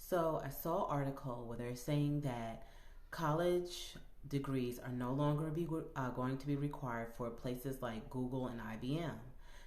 So I saw an article where they're saying that college degrees are no longer going to be required for places like Google and IBM.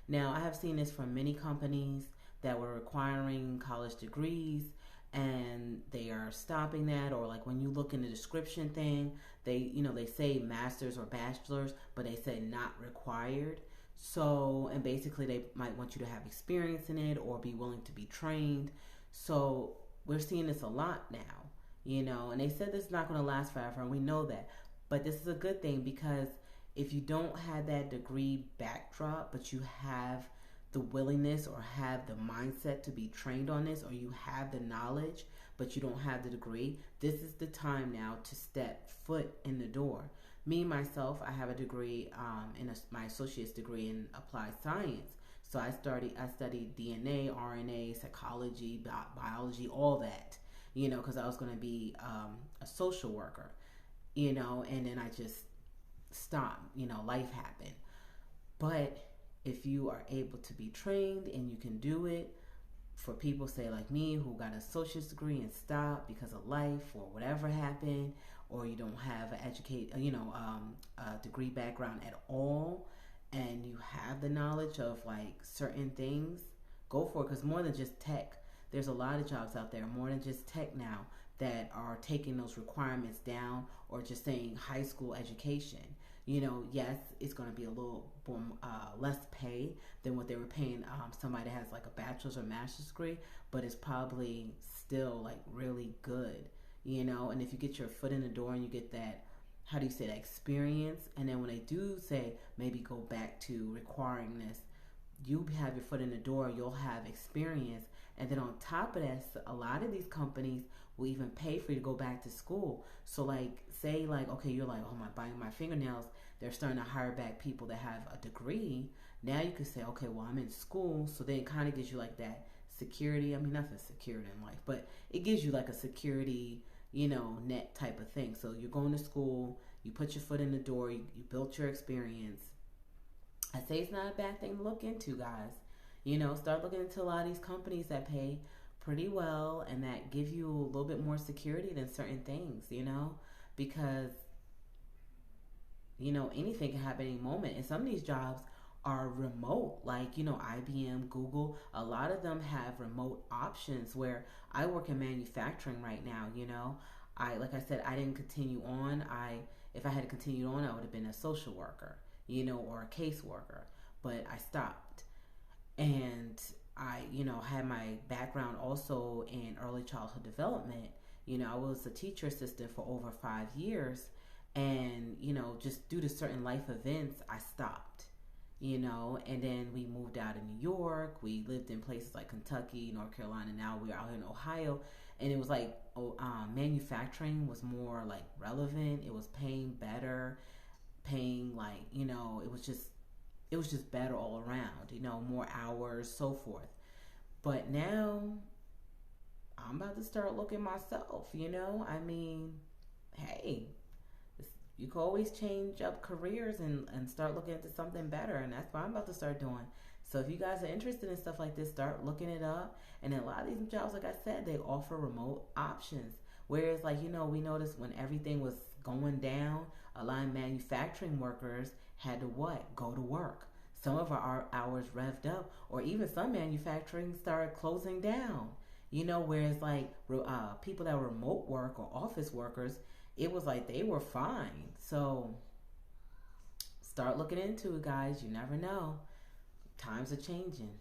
Now, I have seen this from many companies that were requiring college degrees and they are stopping that, or like when you look in the description thing, they say masters or bachelors, but they say not required. So, and basically they might want you to have experience in it or be willing to be trained. So we're seeing this a lot now, and they said this is not going to last forever, and we know that. But this is a good thing because if you don't have that degree backdrop, but you have the willingness or have the mindset to be trained on this, or you have the knowledge, but you don't have the degree, this is the time now to step foot in the door. Me, myself, I have a degree my associate's degree in applied science. So I studied DNA, RNA, psychology, biology, all that, because I was going to be a social worker, and then I just stopped, life happened. But if you are able to be trained and you can do it, for people say like me who got an associate's degree and stopped because of life or whatever happened, or you don't have a degree background at all, and you have the knowledge of like certain things, go for it. Because more than just tech, there's a lot of jobs out there more than just tech now that are taking those requirements down, or just saying high school education. Yes, it's going to be a little more, less pay than what they were paying somebody that has like a bachelor's or master's degree, but it's probably still like really good, And if you get your foot in the door and you get that, how do you say that, experience, and then when they do say maybe go back to requiring this, you have your foot in the door, you'll have experience, and then on top of that, a lot of these companies will even pay for you to go back to school. So like, say like, okay, you're like, oh my, biting my fingernails, they're starting to hire back people that have a degree. Now you can say, okay, well, I'm in school, so then it kind of gives you like that security. I mean, nothing security in life, but it gives you like a security, net type of thing. So you're going to school, you put your foot in the door, you built your experience. I say it's not a bad thing to look into, guys. Start looking into a lot of these companies that pay pretty well and that give you a little bit more security than certain things, because, anything can happen any moment. And some of these jobs are remote, like, IBM, Google, a lot of them have remote options where I work in manufacturing right now, like I said, I didn't continue on. If I had continued on, I would have been a social worker, or a caseworker, but I stopped. And I, had my background also in early childhood development. I was a teacher assistant for over 5 years, and, just due to certain life events, I stopped, and then we moved out of New York. We lived in places like Kentucky, North Carolina. Now we're out here in Ohio. And it was like, manufacturing was more like relevant. It was paying better, paying like, it was just better all around, more hours, so forth. But now I'm about to start looking myself, I mean, hey, you can always change up careers and start looking into something better. And that's what I'm about to start doing. So if you guys are interested in stuff like this, start looking it up. And then a lot of these jobs, like I said, they offer remote options. Whereas, like, we noticed when everything was going down, a lot of manufacturing workers had to what? Go to work. Some of our hours revved up, or even some manufacturing started closing down. Whereas like people that were remote work or office workers, it was like they were fine. So start looking into it, guys. You never know. Times are changing.